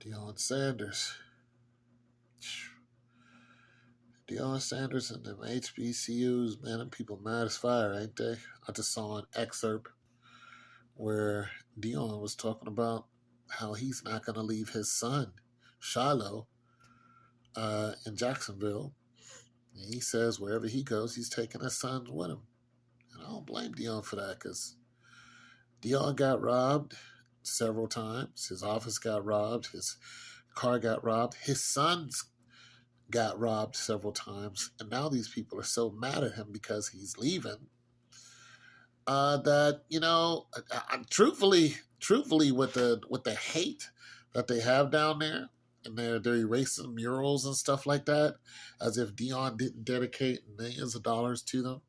Deion Sanders. Deion Sanders and them HBCUs, man, them people mad as fire, ain't they? I just saw an excerpt where Deion was talking about how he's not going to leave his son, Shiloh, in Jacksonville. And he says wherever he goes, he's taking his sons with him. And I don't blame Deion for that because Deion got robbed several times. His office got robbed. His car got robbed. His sons got robbed several times. And now these people are so mad at him because he's leaving that, truthfully, with the hate that they have down there, and they're erasing murals and stuff like that, as if Deion didn't dedicate millions of dollars to them,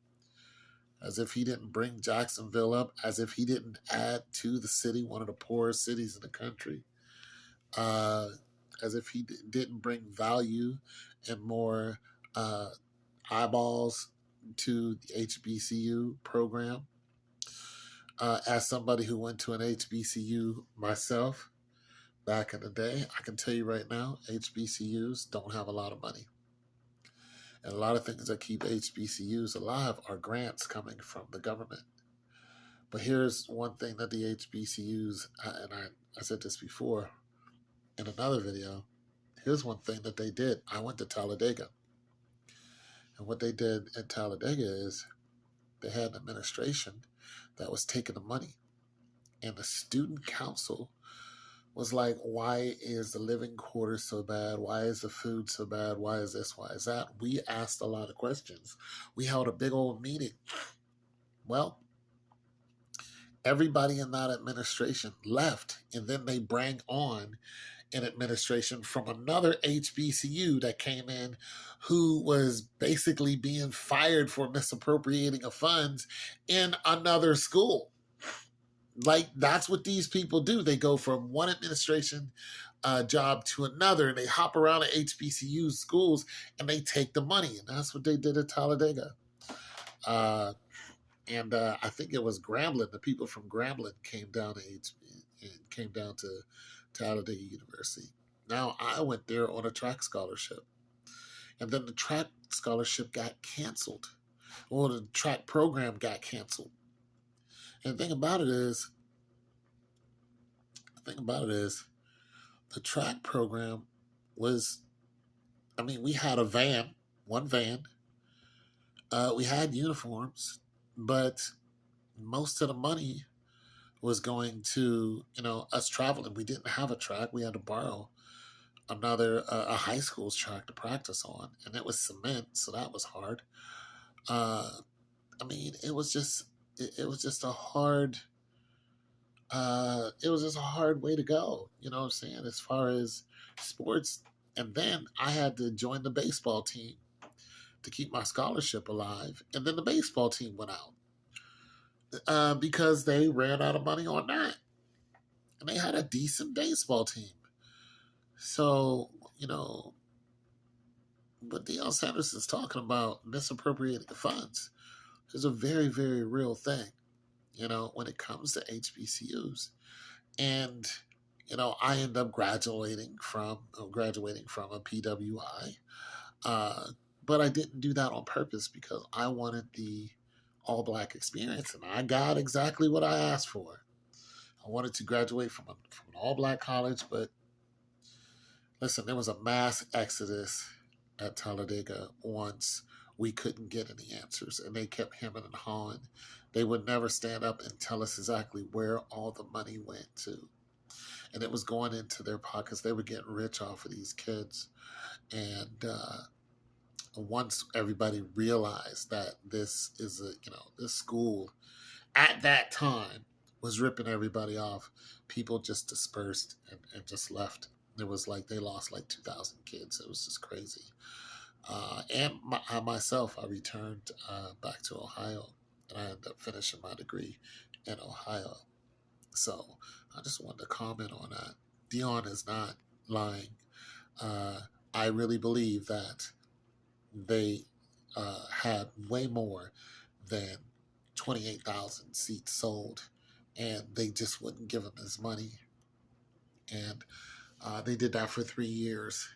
as if he didn't bring Jacksonville up, as if he didn't add to the city, one of the poorest cities in the country, as if he didn't bring value and more eyeballs to the HBCU program. As somebody who went to an HBCU myself back in the day, I can tell you right now, HBCUs don't have a lot of money. And a lot of things that keep HBCUs alive are grants coming from the government. But here's one thing that the HBCUs, and I said this before in another video, here's one thing that they did. I went to Talladega. And what they did in Talladega is they had an administration that was taking the money. And the student council was like, why is the living quarters so bad? Why is the food so bad? Why is this? Why is that? We asked a lot of questions. We held a big old meeting. Well, everybody in that administration left, and then they bring on an administration from another HBCU that came in who was basically being fired for misappropriating of funds in another school. Like, that's what these people do. They go from one administration job to another, and they hop around at HBCU schools, and they take the money. And that's what they did at Talladega. And I think it was Grambling. The people from Grambling came down to Talladega University. Now, I went there on a track scholarship. And then the track scholarship got canceled. Or the track program got canceled. And the thing about it is, the track program was, we had one van. We had uniforms, but most of the money was going to, us traveling. We didn't have a track. We had to borrow a high school's track to practice on, and it was cement, so that was hard. It was just a hard way to go, you know what I'm saying, as far as sports. And then I had to join the baseball team to keep my scholarship alive, and then the baseball team went out because they ran out of money on that, and they had a decent baseball team. So, what Deion Sanders is talking about, misappropriating the funds, is a very, very real thing, when it comes to HBCUs. And, I end up graduating from a PWI. But I didn't do that on purpose because I wanted the all-black experience, and I got exactly what I asked for. I wanted to graduate from an all-black college, but listen, there was a mass exodus at Talladega once we couldn't get any answers, and they kept hemming and hawing. They would never stand up and tell us exactly where all the money went to. And it was going into their pockets. They were getting rich off of these kids. And once everybody realized that this school at that time was ripping everybody off, people just dispersed and just left. It was like they lost like 2,000 kids. It was just crazy. And myself, I returned back to Ohio, and I ended up finishing my degree in Ohio. So I just wanted to comment on that. Deion is not lying. I really believe that they had way more than 28,000 seats sold, and they just wouldn't give him his money. And They did that for 3 years.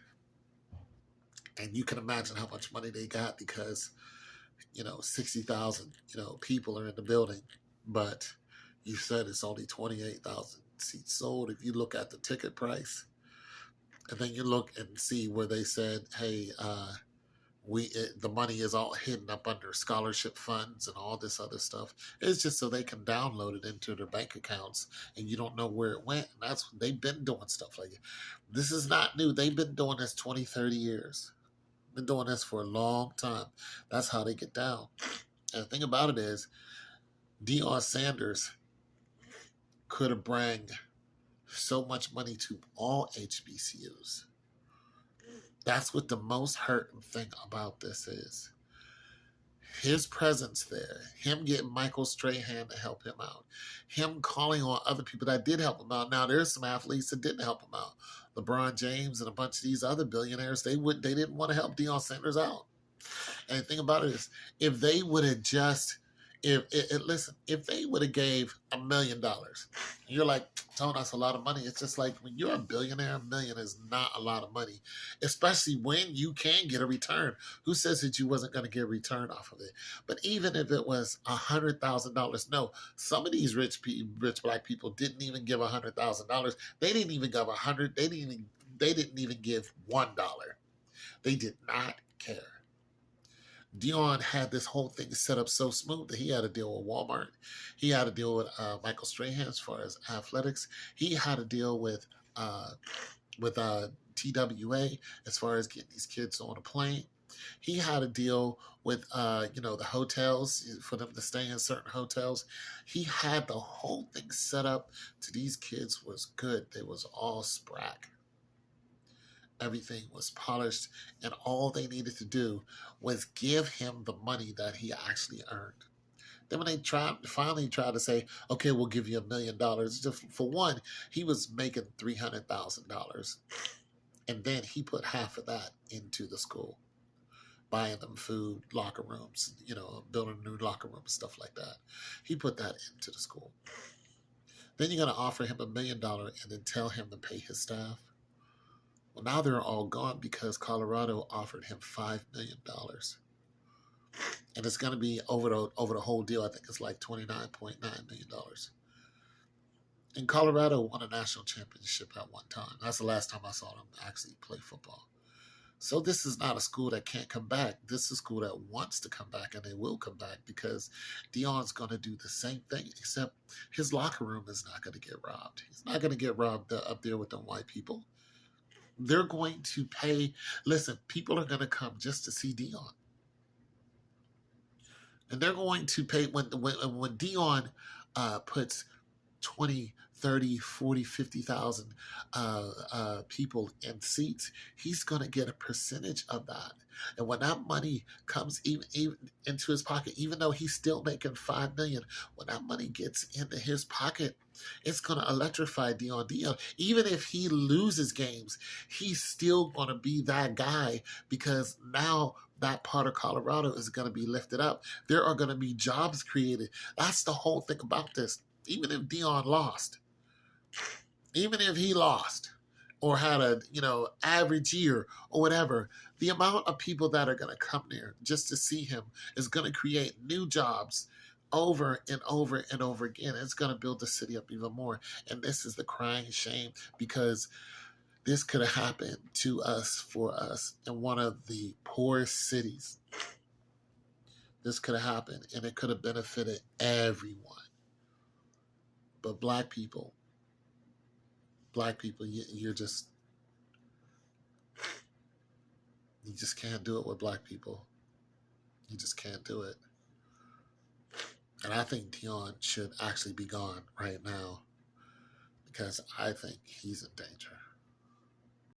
And you can imagine how much money they got because, 60,000, people are in the building. But you said it's only 28,000 seats sold. If you look at the ticket price, and then you look and see where they said, hey, the money is all hidden up under scholarship funds and all this other stuff. It's just so they can download it into their bank accounts, and you don't know where it went. And that's they've been doing stuff like it. This is not new. They've been doing this 20, 30 years. Been doing this for a long time. That's how they get down. And the thing about it is, Deion Sanders could have brought so much money to all HBCUs. That's what the most hurting thing about this is. His presence there, him getting Michael Strahan to help him out, him calling on other people that did help him out. Now there's some athletes that didn't help him out. LeBron James and a bunch of these other billionaires, they didn't want to help Deion Sanders out. And the thing about it is, if they would have just, if they would have gave $1 million, you're like, Tone, that's a lot of money. It's just like when you're a billionaire, $1 million is not a lot of money, especially when you can get a return. Who says that you wasn't going to get a return off of it? But even if it was $100,000, no, some of these rich black people didn't even give $100,000. They didn't even give $100. They didn't even give $1. They did not care. Deion had this whole thing set up so smooth that he had to deal with Walmart. He had to deal with Michael Strahan as far as athletics. He had to deal with TWA as far as getting these kids on a plane. He had to deal with the hotels for them to stay in certain hotels. He had the whole thing set up to these kids was good. They was all sprack. Everything was polished, and all they needed to do was give him the money that he actually earned. Then when they finally tried to say, okay, we'll give you $1 million, just for one, he was making $300,000. And then he put half of that into the school, buying them food, locker rooms, building a new locker room, stuff like that. He put that into the school. Then you're going to offer him $1 million and then tell him to pay his staff. Well, now they're all gone because Colorado offered him $5 million. And it's going to be over the whole deal. I think it's like $29.9 million. And Colorado won a national championship at one time. That's the last time I saw them actually play football. So this is not a school that can't come back. This is a school that wants to come back, and they will come back because Deion's going to do the same thing, except his locker room is not going to get robbed. He's not going to get robbed up there with them white people. They're going to pay. Listen, people are going to come just to see Deion. And they're going to pay when Deion puts 20, 30, 40, 50,000 people in seats, he's going to get a percentage of that. And when that money comes even into his pocket, even though he's still making $5 million, when that money gets into his pocket, it's going to electrify Deion. Even if he loses games, he's still going to be that guy because now that part of Colorado is going to be lifted up. There are going to be jobs created. That's the whole thing about this. Even if Deion lost, even if he lost or had a average year or whatever, the amount of people that are going to come there just to see him is going to create new jobs over and over and over again. It's going to build the city up even more. And this is the crying shame because this could have happened to us, for us, in one of the poorest cities. This could have happened, and it could have benefited everyone. But black people, you just can't do it with black people. You just can't do it. And I think Deion should actually be gone right now because I think he's in danger.